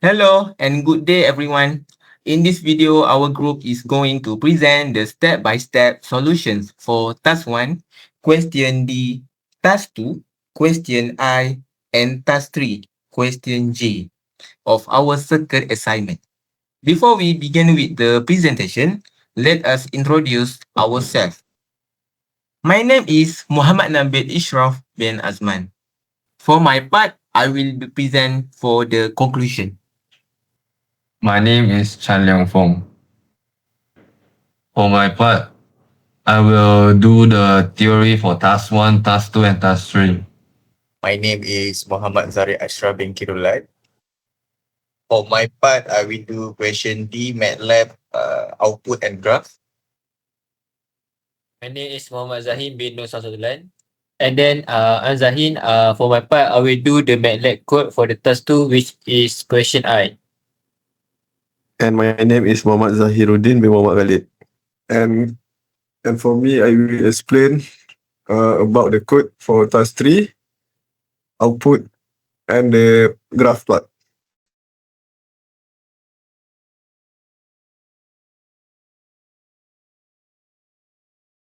Hello and good day everyone. In this video, our group is going to present the step-by-step solutions for task 1, question D, task 2, question I, and task 3, question J of our circuit assignment. Before we begin with the presentation, let us introduce ourselves. My name is Muhammad Nabil Ishraf bin Azman. For my part, I will be present for the conclusion. My name is Chan Leong Fong. For my part, I will do the theory for task 1, task 2, and task 3. My name is Muhammad Zari Ashraf bin Kirulat. For my part, I will do question D, MATLAB, output and graph. My name is Muhammad Zahid bin Nur Samsuddin. And then I'm Zahin. For my part, I will do the MATLAB code for the task 2, which is question I. And my name is Muhammad Zahiruddin bin Muhammad Khalid. And for me, I will explain about the code for task 3, output, and the graph part.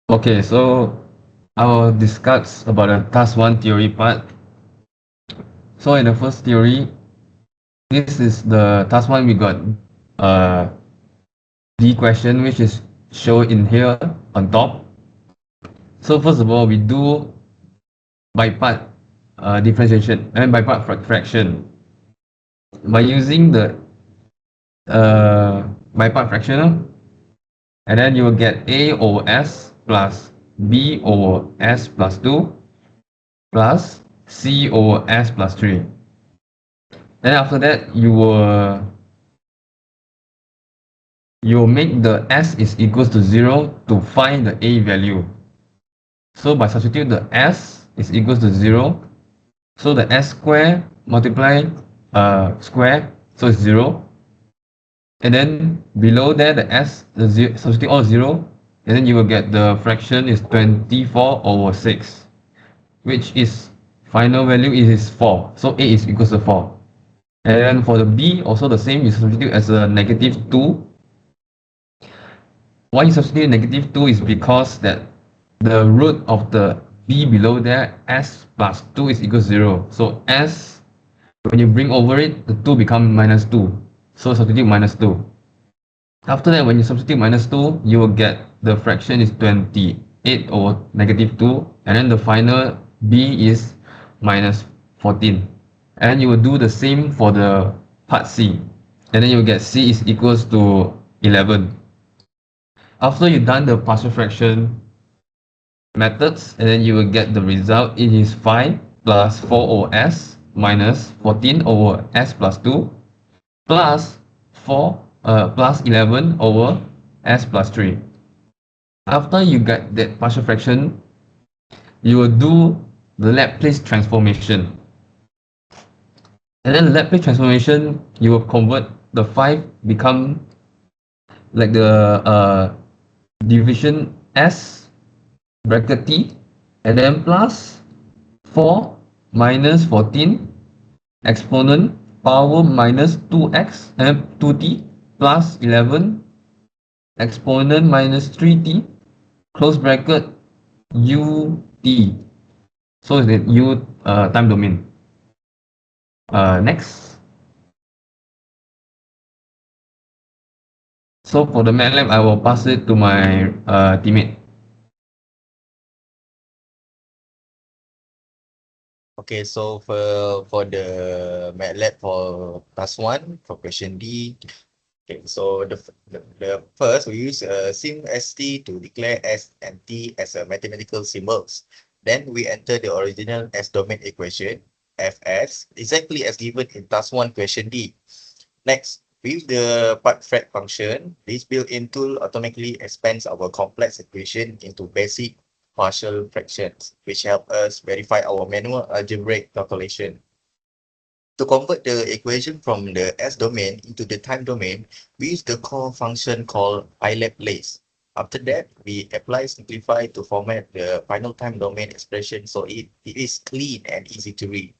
Okay, so I will discuss about the task 1 theory part. So in the first theory, this is the task 1 we got D question, which is shown in here on top. So first of all, we do by part differentiation and by part fraction. By using the by part fraction, and then you will get A over S plus B over S plus 2 plus C over S plus 3. Then after that, you will make the S is equals to 0 to find the A value. So by substitute the S is equals to 0, so the S square multiply square, so it's 0. And then below there, the S, substitute all 0, and then you will get the fraction is 24 over 6, which is final value is 4. So A is equals to 4. And then for the B, also the same, you substitute as a negative 2. Why you substitute negative 2 is because that the root of the B below there, S plus 2 is equals to 0. So S, when you bring over it, the 2 become minus 2. So substitute minus 2. After that, when you substitute minus 2, you will get the fraction is 28 over negative 2. And then the final B is minus 14. And you will do the same for the part C. And then you will get C is equals to 11. After you've done the partial fraction methods, and then you will get the result. It is 5 plus 4 over S minus 14 over S plus 2 plus 11 over S plus 3. After you get that partial fraction, you will do the Laplace transformation. And then the Laplace transformation, you will convert the 5 become like the division S bracket T, and then plus 4 minus 14 exponent power minus 2x and 2t plus 11 exponent minus 3t close bracket ut. So is it u time domain. Next. So for the MATLAB, I will pass it to my teammate. Okay, so for the MATLAB for task 1, for question D. Okay, so the first we use sim_st to declare S and T as a mathematical symbols. Then we enter the original S domain equation, Fs, exactly as given in task 1 question D. Next, we use the part frac function. This built-in tool automatically expands our complex equation into basic partial fractions, which help us verify our manual algebraic calculation. To convert the equation from the S domain into the time domain, we use the core function called Laplace. After that, we apply simplify to format the final time domain expression so it is clean and easy to read.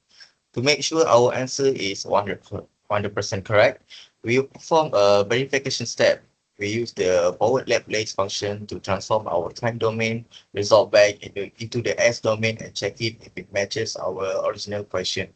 To make sure our answer is 100%, 100% correct, we perform a verification step. We use the forward Laplace function to transform our time domain result back into the S domain and check it if it matches our original question.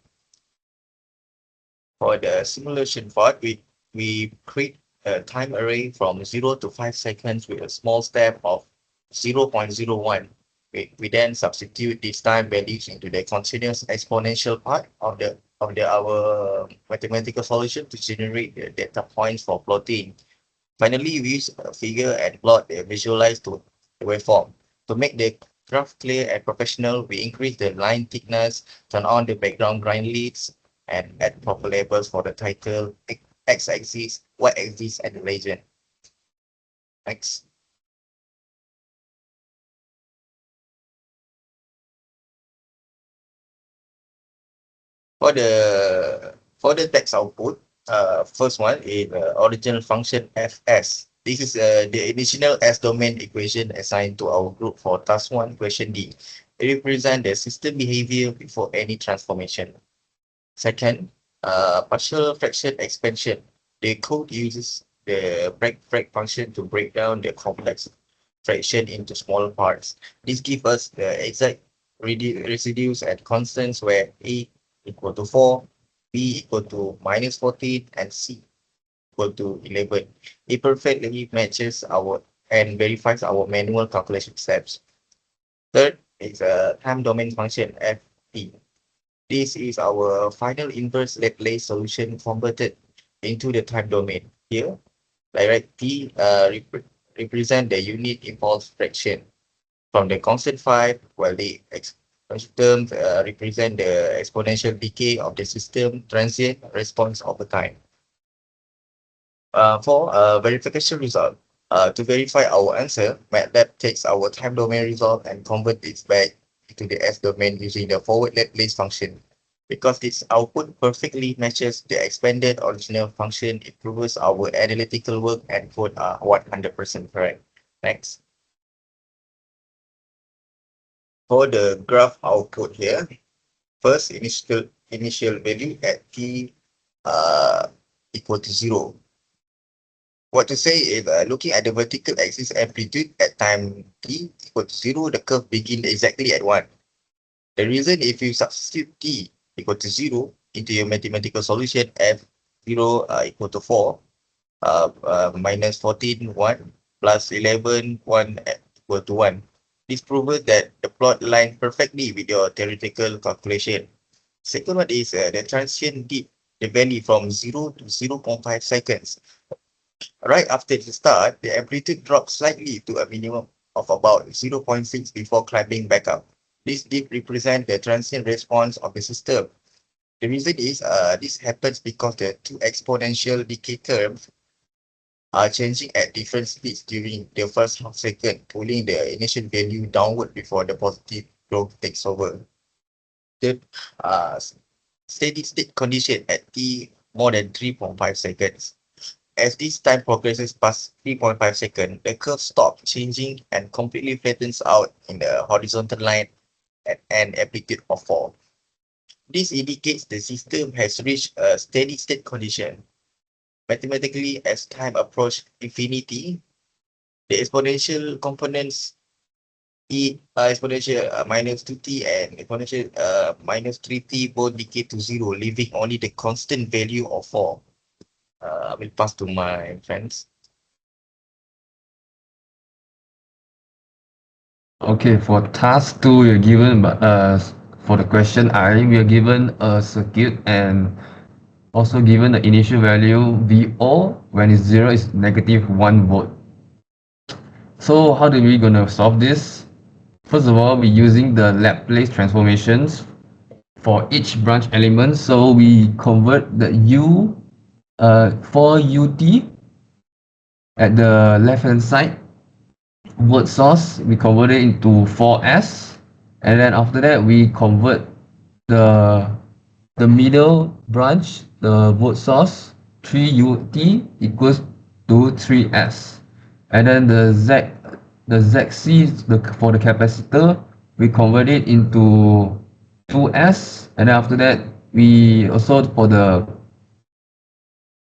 For the simulation part, we create a time array from 0 to 5 seconds with a small step of 0.01. We then substitute these time values into the continuous exponential part of our mathematical solution to generate the data points for plotting. Finally, we use a figure and plot the visualized to the waveform. To make the graph clear and professional, we increase the line thickness, turn on the background grind leads, and add proper labels for the title, x-axis, y-axis, and the legend. Next. For the text output, first one is original function fs. This is the initial S domain equation assigned to our group for task 1 question D. It represents the system behavior before any transformation. Second, partial fraction expansion. The code uses the break function to break down the complex fraction into smaller parts. This gives us the exact residues and constants where A equal to 4, B equal to minus 14, and C equal to 11. It perfectly matches our and verifies our manual calculation steps. Third is a time domain function FT. This is our final inverse Laplace solution converted into the time domain. Here, direct T represent the unit impulse fraction from the constant 5, while the terms represent the exponential decay of the system transient response over time. For verification result, to verify our answer, MATLAB takes our time domain result and converts it back to the S domain using the forward Laplace function. Because its output perfectly matches the expanded original function, it proves our analytical work and code are 100% correct. Next. For the graph output here, first initial value at t equal to 0. What to say is looking at the vertical axis amplitude at time t equal to 0, the curve begins exactly at 1. The reason, if you substitute t equal to 0 into your mathematical solution, f0 equal to 4, minus 14, 1, plus 11, 1 equal to 1. This proves that the plot aligns perfectly with your theoretical calculation. Second one is the transient dip the value from 0 to 0.5 seconds. Right after the start, the amplitude drops slightly to a minimum of about 0.6 before climbing back up. This dip represents the transient response of the system. The reason is this happens because the two exponential decay terms are changing at different speeds during the first half second, pulling the initial value downward before the positive growth takes over. The steady state condition at t more than 3.5 seconds. As this time progresses past 3.5 seconds, the curve stops changing and completely flattens out in the horizontal line at an amplitude of 4. This indicates the system has reached a steady state condition. Mathematically, as time approaches infinity, the exponential components exponential minus 2t and exponential minus 3t both decay to 0, leaving only the constant value of 4. I will pass to my friends. Okay, for task 2, you're given, for the question I, we are given a circuit and also given the initial value VO when it's 0 is negative 1 volt. So how are we gonna solve this? First of all, we're using the Laplace transformations for each branch element. So we convert the U for UT at the left hand side word source, we convert it into 4S, and then after that we convert the middle branch, the word source 3UT equals to 3S, and then the ZC for the capacitor, we convert it into 2S, and then after that we also for the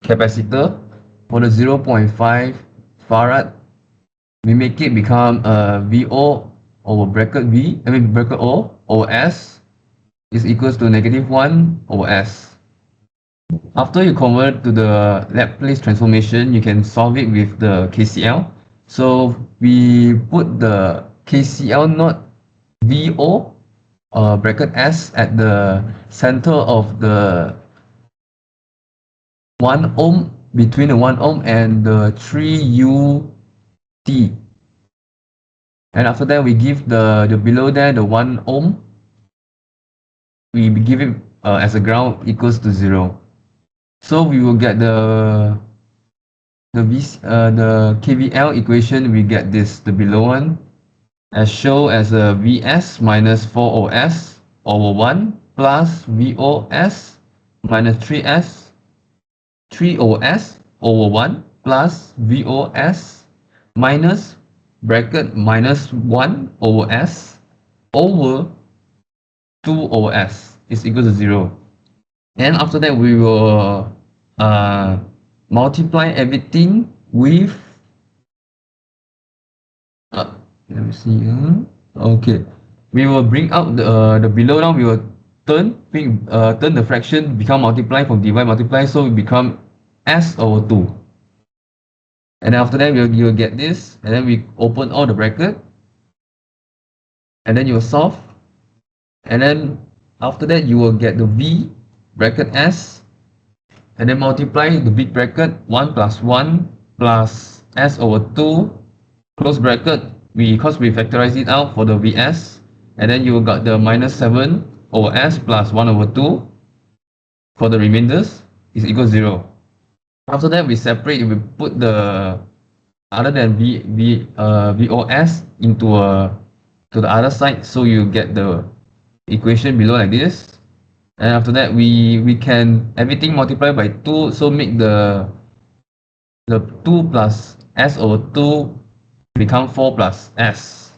capacitor. For the 0.5 farad, we make it become VO over bracket V, bracket O over S is equals to -1 over S. After you convert to the Laplace transformation, you can solve it with the KCL. So we put the KCL not VO bracket S at the center of the 1 ohm, between the 1 ohm and the 3UT. And after that, we give the below there, the 1 ohm, we give it as a ground equals to 0. So we will get the KVL equation. We get this, the below one, as shown as a Vs minus 4OS over 1 plus VOS minus 3OS over 1 plus VOS minus bracket minus 1 over S over 2 over S is equal to 0. And after that, we will multiply everything with let me see. Okay, we will bring out the below down. We will turn the fraction become multiply from divide multiply, so it become S over 2. And then after that, you'll get this, and then we open all the bracket, and then you will solve, and then after that you will get the V bracket S, and then multiply the big bracket 1 plus 1 plus S over 2 close bracket, because we factorize it out for the Vs, and then you got the minus 7 over S plus 1 over 2 for the remainders is equal to 0. After that, we separate, we put the other than VOS into to the other side, so you get the equation below like this. And after that, we can everything multiply by 2, so make the 2 plus S over 2 become 4 plus S.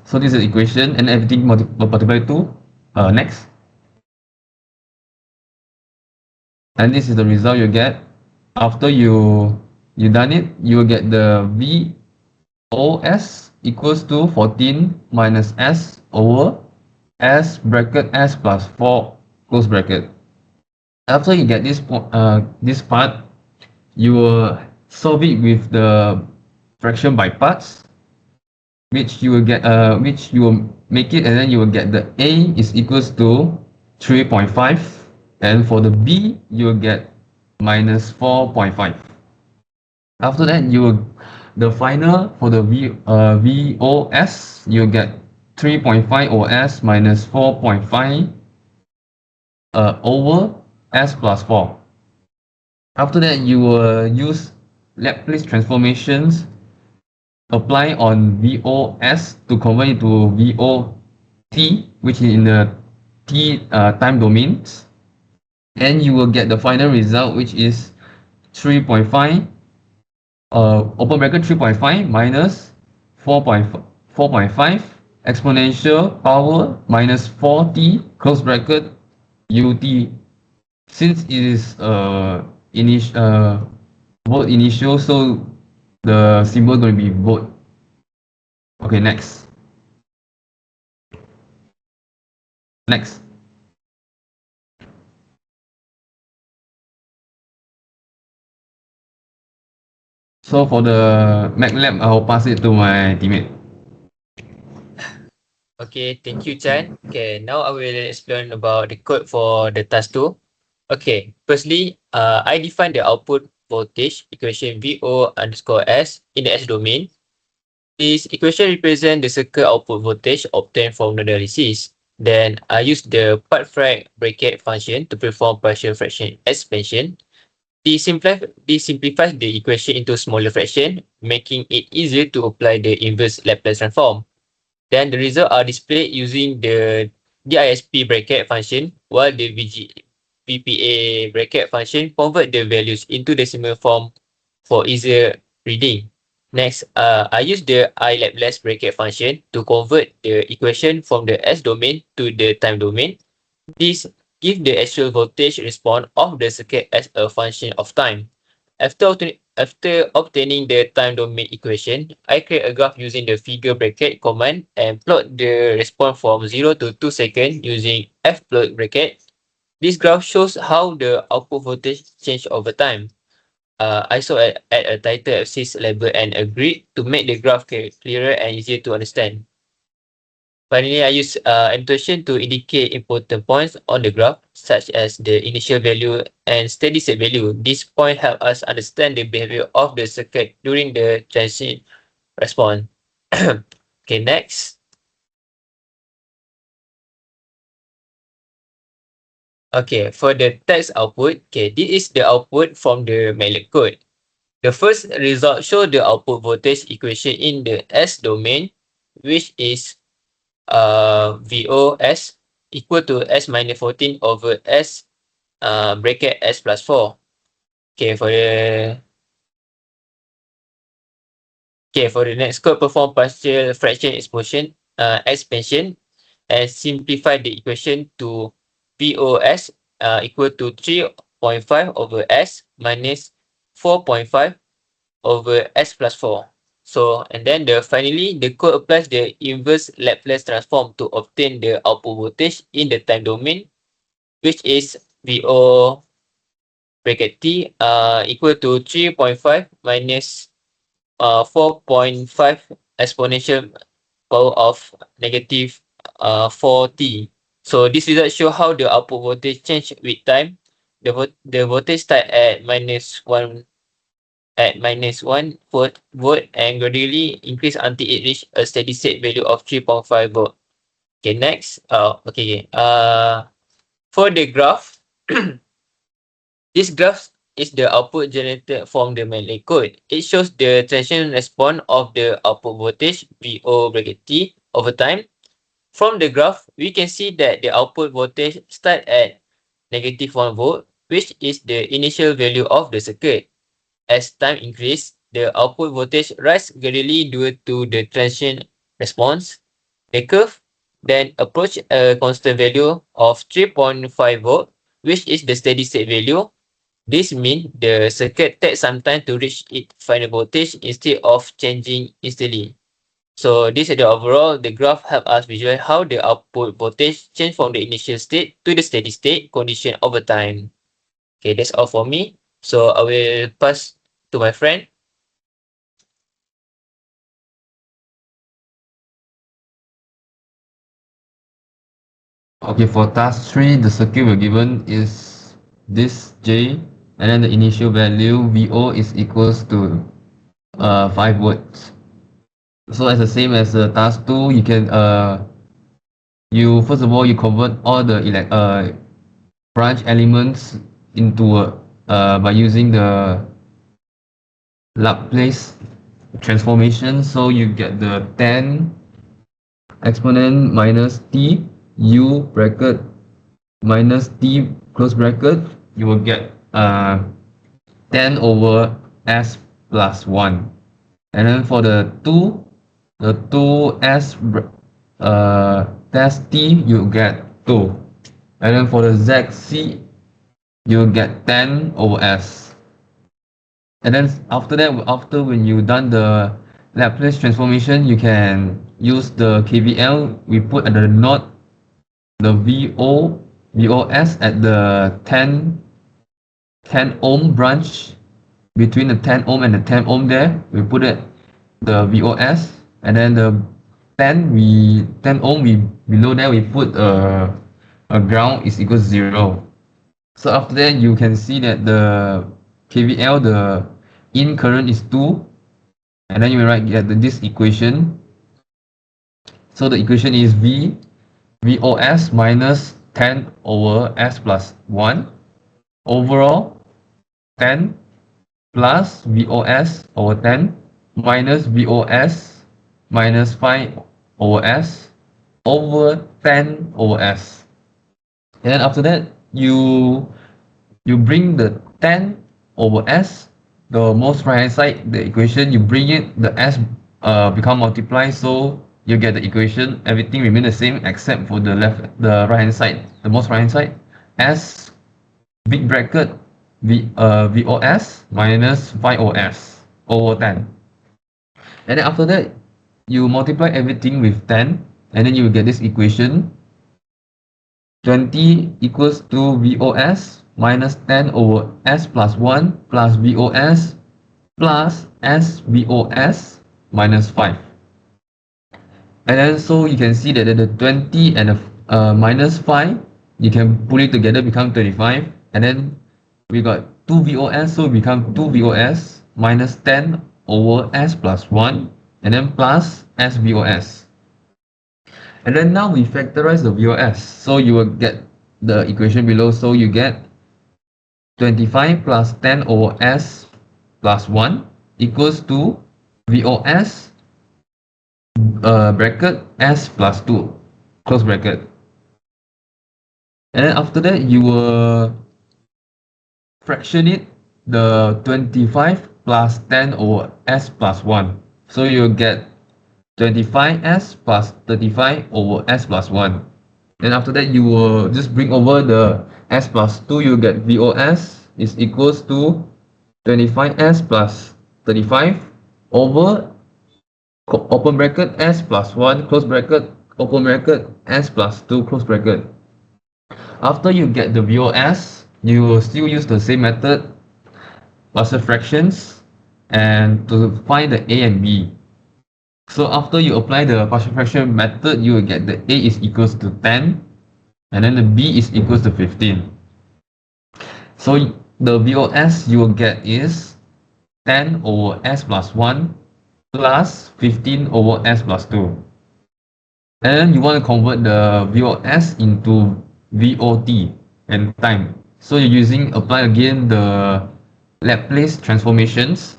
So this is the equation, and everything multiply by 2. Next. And this is the result you get. After you done it, you will get the VOS equals to 14 minus S over S bracket S plus 4 close bracket. After you get this part, you will solve it with the fraction by parts, which you will get which you will make it, and then you will get the A is equals to 3.5, and for the B you will get minus 4.5. After that, you will the final for the VOS, you get 3.5 over S minus 4.5 over S plus 4. After that, you will use Laplace transformations, apply on VOS to convert it to VOT, which is in the T time domains, and you will get the final result, which is 3.5 open bracket 3.5 minus 4.5 exponential power minus 4t close bracket ut. Since it is volt initial, so the symbol is going to be volt. Okay, next. So for the MATLAB, I'll pass it to my teammate. Okay, thank you, Chan. Okay, now I will explain about the code for the task 2. Okay, firstly, I define the output voltage equation VO underscore S in the S domain. This equation represents the circle output voltage obtained from the analysis. Then I use the part frac bracket function to perform partial fraction expansion. This simplifies the equation into smaller fraction, making it easier to apply the inverse Laplace transform. Then the results are displayed using the DISP bracket function, while the VPA bracket function convert the values into decimal form for easier reading. Next, I use the Laplace bracket function to convert the equation from the S domain to the time domain. This give the actual voltage response of the circuit as a function of time. After obtaining the time domain equation, I create a graph using the figure bracket command and plot the response from 0 to 2 seconds using fplot bracket. This graph shows how the output voltage change over time. I also add a title, axis, label, and a grid to make the graph clearer and easier to understand. Finally, I use annotation to indicate important points on the graph, such as the initial value and steady state value. This point help us understand the behavior of the circuit during the transient response. Okay, next. Okay, for the text output, okay, this is the output from the MATLAB code. The first result show the output voltage equation in the S domain, which is VOS equal to S minus 14 over S bracket S plus 4. For the next code, perform partial fraction expansion and simplify the equation to VOS equal to 3.5 over S minus 4.5 over S plus 4. So, and then finally, the code applies the inverse Laplace transform to obtain the output voltage in the time domain, which is VO bracket T equal to 3.5 minus 4.5 exponential power of negative 4t. So this result show how the output voltage change with time. The voltage start at -1 volt and gradually increase until it reach a steady state value of 3.5 volt. Okay, next. For the graph, this graph is the output generated from the MATLAB code. It shows the transient response of the output voltage VO bracket T over time. From the graph, we can see that the output voltage start at -1 volt, which is the initial value of the circuit. As time increase, the output voltage rise gradually due to the transient response. The curve then approach a constant value of 3.5 volt, which is the steady state value. This means the circuit takes some time to reach its final voltage instead of changing instantly. So this is the overall, the graph help us visualize how the output voltage change from the initial state to the steady state condition over time. Okay, that's all for me. So I will pass to my friend. Okay, for task 3, the circuit we're given is this J, and then the initial value VO is equals to 5 volts. So as the same as the task 2, you can you first of all you convert all the branch elements into by using the Laplace transformation. So you get the 10 exponent minus t u bracket minus t close bracket. You will get 10 over s plus 1. And then for the 2s test t, you get 2. And then for the zc, you get 10 over s. And then after that, when you done the Laplace transformation, you can use the KVL. We put at the node the VOS at the 10 ohm branch. Between the 10 ohm and the 10 ohm there, we put it the VOS, and then the 10 ohm below there we put a ground is equals 0. So after that, you can see that the KVL, the in current is 2, and then you write this equation. So the equation is VOS minus 10 over S plus 1 overall 10 plus VOS over 10 minus VOS minus 5 over S over 10 over S. And then after that, you bring the 10 over S, the most right hand side, the equation, you bring it, the S become multiply, so you get the equation, everything remain the same except for the right hand side, the most right hand side. S big bracket VOS minus 5OS over 10. And then after that, you multiply everything with 10, and then you will get this equation. 20 equals to VOS minus 10 over S plus 1 plus VOS plus SVOS minus 5. And then so you can see that the 20 and the minus 5, you can put it together, become 25. And then we got 2 VOS, so become 2 VOS minus 10 over S plus 1, and then plus SVOS. And then now we factorize the VOS, so you will get the equation below. So you get 25 plus 10 over S plus 1 equals to VOS bracket S plus 2 close bracket. And then after that, you will fraction it, the 25 plus 10 over S plus 1. So you'll get 25S plus 35 over S plus 1. Then after that, you will just bring over the S plus 2, you get VOS is equals to 25S plus 35 over open bracket S plus 1 close bracket open bracket S plus 2 close bracket. After you get the VOS, you will still use the same method, partial fractions, and to find the A and B. So after you apply the partial fraction method, you will get the A is equals to 10, and then the B is equals to 15. So the VOS you will get is 10 over S plus 1 plus 15 over S plus 2. And then you want to convert the VOS into VOT and time. So you're apply again the Laplace transformations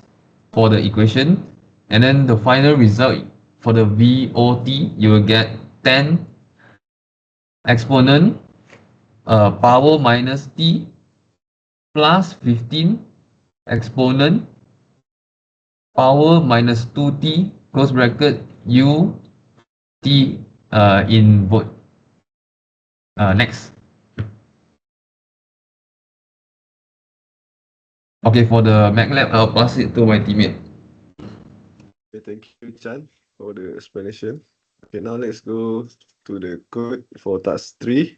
for the equation. And then the final result for the VOT, you will get 10 exponent power minus t plus 15 exponent power minus 2t close bracket u t in both. Next. Okay, for the MATLAB, I'll pass it to my teammate. Okay, thank you, Chan, for the explanation. Okay, now let's go to the code for task 3.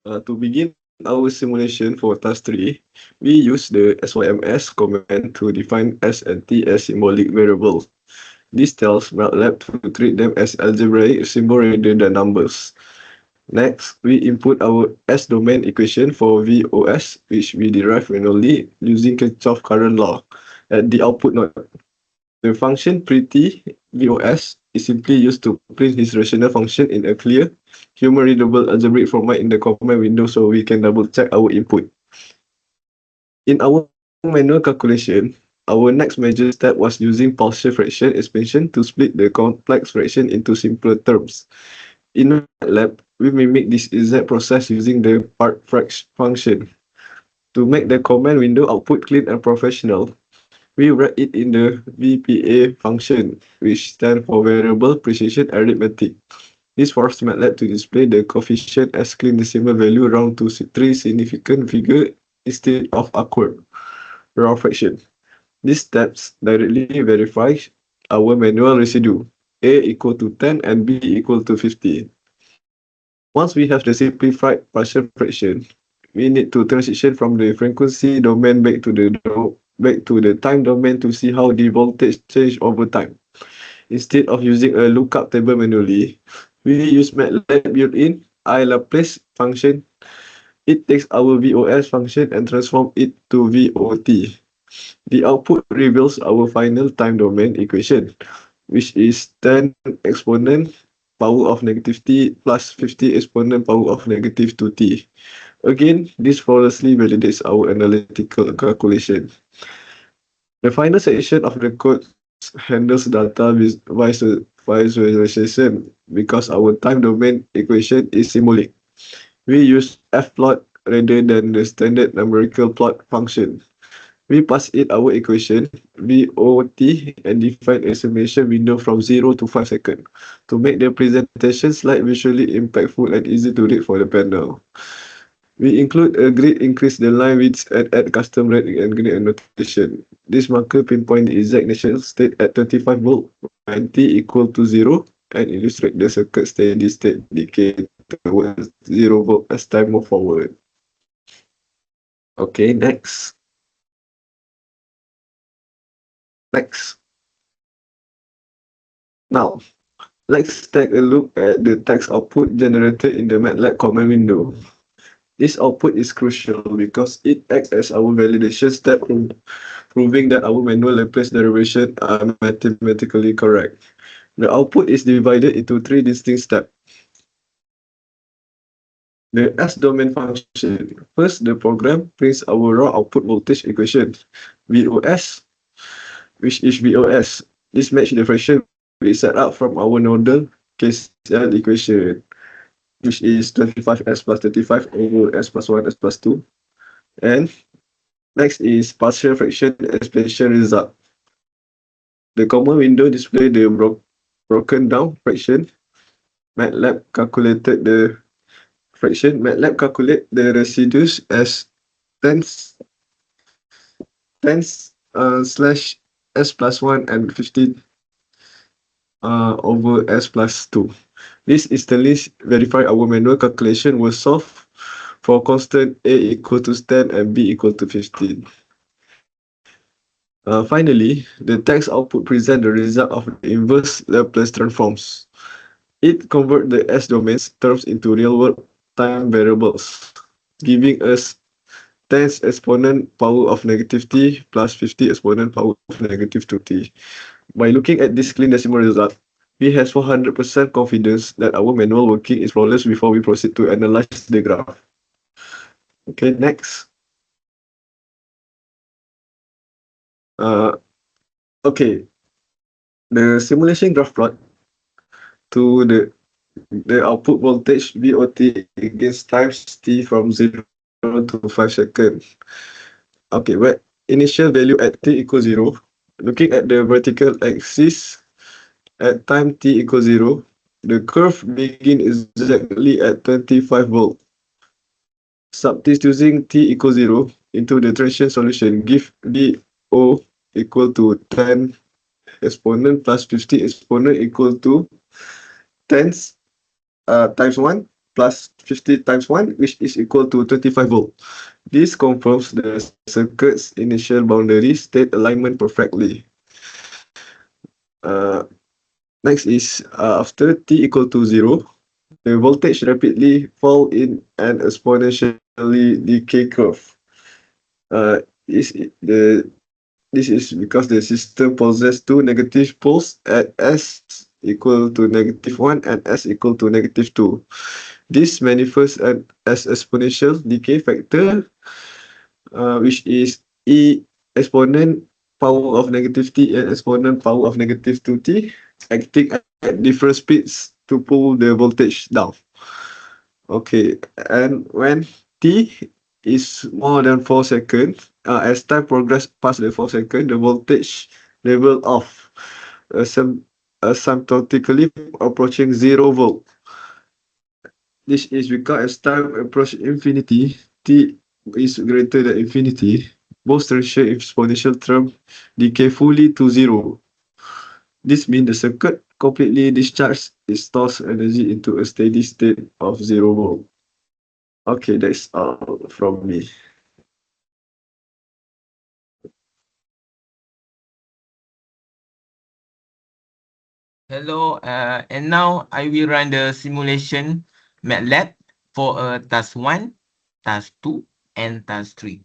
To begin our simulation for task 3, we use the SYMS command to define S and T as symbolic variables. This tells MATLAB to treat them as algebraic symbols rather than numbers. Next, we input our S-domain equation for VOS, which we derive manually using Kirchhoff's current law at the output node. The function pretty VOS is simply used to print his rational function in a clear, human-readable algebraic format in the command window so we can double-check our input. In our manual calculation, our next major step was using partial fraction expansion to split the complex fraction into simpler terms. In MATLAB, we mimic this exact process using the part frac function. To make the command window output clean and professional, we write it in the VPA function, which stands for Variable Precision Arithmetic. This forces MATLAB to display the coefficient as clean decimal value round to 3 significant figures instead of awkward raw fraction. These steps directly verify our manual residue, A equal to 10 and B equal to 50. Once we have the simplified partial fraction, we need to transition from the frequency domain back to the time domain to see how the voltage change over time. Instead of using a lookup table manually, we use MATLAB built-in Laplace function. It takes our VOS function and transforms it to VOT. The output reveals our final time domain equation, which is 10 exponent power of negative t plus 50 exponent power of negative 2t. Again, this flawlessly validates our analytical calculation. The final section of the code handles data visualization because our time domain equation is symbolic. We use fplot rather than the standard numerical plot function. We pass it our equation VOT and define a summation window from 0 to 5 seconds to make the presentation slide visually impactful and easy to read for the panel. We include a grid increase the line width and add custom red and green annotation. This marker pinpoint the exact initial state at 35 volt when t equal to 0 and illustrate the circuit steady state decay towards 0 volt as time move forward. Okay, next. Now, let's take a look at the text output generated in the MATLAB command window. This output is crucial because it acts as our validation step in proving that our manual Laplace derivation are mathematically correct. The output is divided into three distinct steps. The S-domain function. First, the program prints our raw output voltage equation, VOS, which is VOS. This match the fraction we set up from our nodal KCL equation, which is 25s plus 35 over s plus 1 s plus 2. And next is partial fraction expansion result. The common window display the broken down fraction. MATLAB calculated the fraction. MATLAB calculate the residues as tens slash s plus 1 and 15 over s plus 2. This instantly verify our manual calculation was solved for constant a equal to 10 and b equal to 15. Finally, the text output present the result of the inverse Laplace transforms. It converts the S domains terms into real-world time variables, giving us 10 exponent power of negative t plus 50 exponent power of negative 2t. By looking at this clean decimal result, we have 400% confidence that our manual working is flawless before we proceed to analyze the graph. Okay, next. Okay, the simulation graph plot to the output voltage VOT against times t from 0 to 5 seconds. Okay, where initial value at t equals 0, looking at the vertical axis at time t equals 0, the curve begin exactly at 25 volt. Substituting t equals 0 into the transition solution give DO equal to 10 exponent plus 50 exponent equal to 10 times 1 plus 50 times 1, which is equal to 25 volt. This confirms the circuit's initial boundary state alignment perfectly. Next is after t equal to 0, the voltage rapidly fall in an exponentially decay curve. This is because the system possesses two negative poles at s equal to -1 and s equal to -2. This manifests as exponential decay factor, which is e exponent power of -t and exponent power of -2t, acting at different speeds to pull the voltage down. Okay, and when t is more than 4 seconds, as time progresses past the 4 seconds, the voltage level off, asymptotically approaching 0 volt. This is because as time approaches infinity, t is greater than infinity, both transition exponential term decay fully to 0. This means the circuit completely discharged its stored energy into a steady state of 0 volt. Okay, that's all from me. Hello, and now I will run the simulation MATLAB for task 1, task 2, and task 3.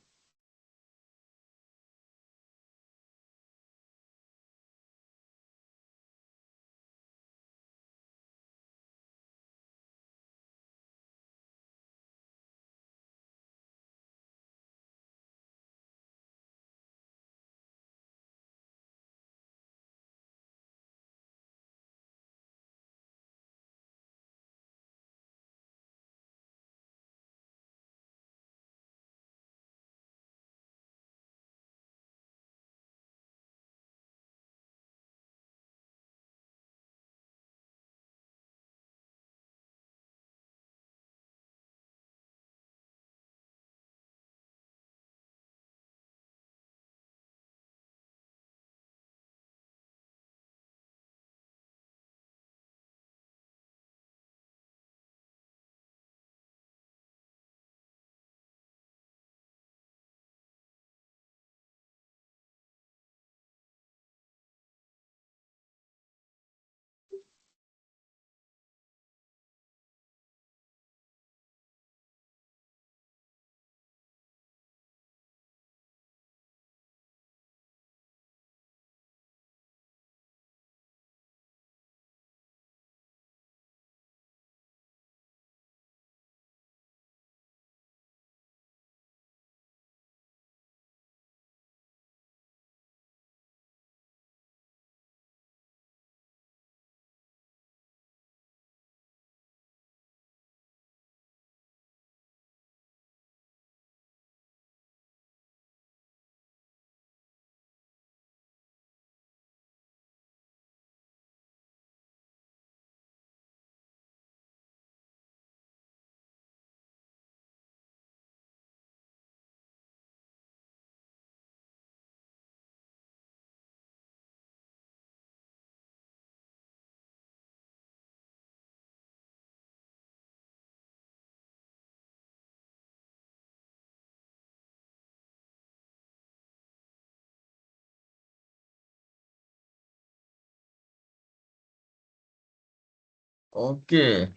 Okay.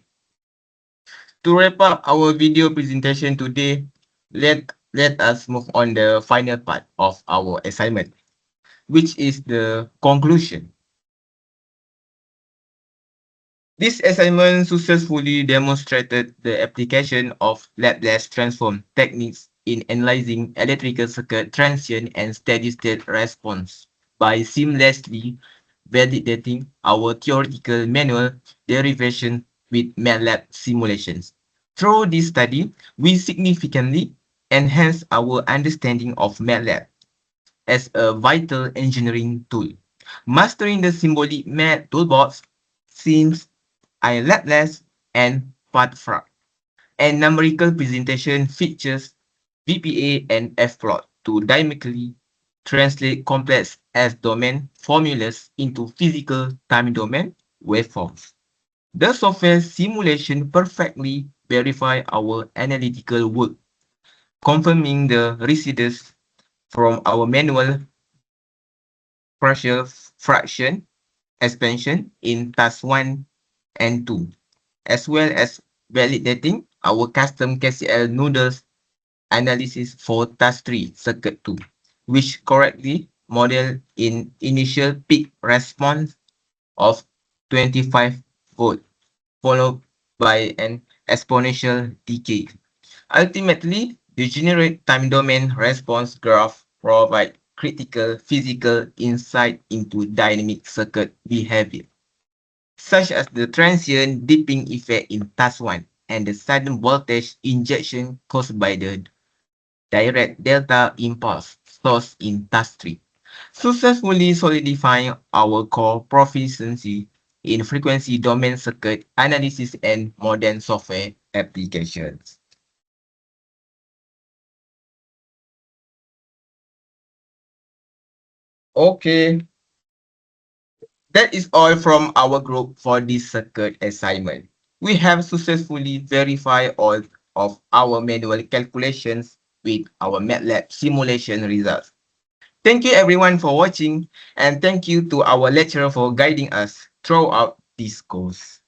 To wrap up our video presentation today, let us move on the final part of our assignment, which is the conclusion. This assignment successfully demonstrated the application of Laplace transform techniques in analyzing electrical circuit transient and steady-state response by seamlessly validating our theoretical manual derivation with MATLAB simulations. Through this study, we significantly enhanced our understanding of MATLAB as a vital engineering tool. Mastering the symbolic math toolbox seems Laplace and pathfrag, and numerical presentation features VPA and Fplot to dynamically translate complex S-domain formulas into physical time domain waveforms. The software simulation perfectly verify our analytical work, confirming the residues from our manual partial fraction expansion in task 1 and 2, as well as validating our custom KCL noodles analysis for task 3 circuit 2, which correctly model in initial peak response of 25 volt, followed by an exponential decay. Ultimately, the generate time domain response graph provide critical physical insight into dynamic circuit behavior, such as the transient dipping effect in task 1 and the sudden voltage injection caused by the direct delta impulse source in task 3, successfully solidifying our core proficiency in frequency domain circuit analysis and modern software applications. Okay, that is all from our group for this circuit assignment. We have successfully verified all of our manual calculations with our MATLAB simulation results. Thank you everyone for watching, and thank you to our lecturer for guiding us throughout this course.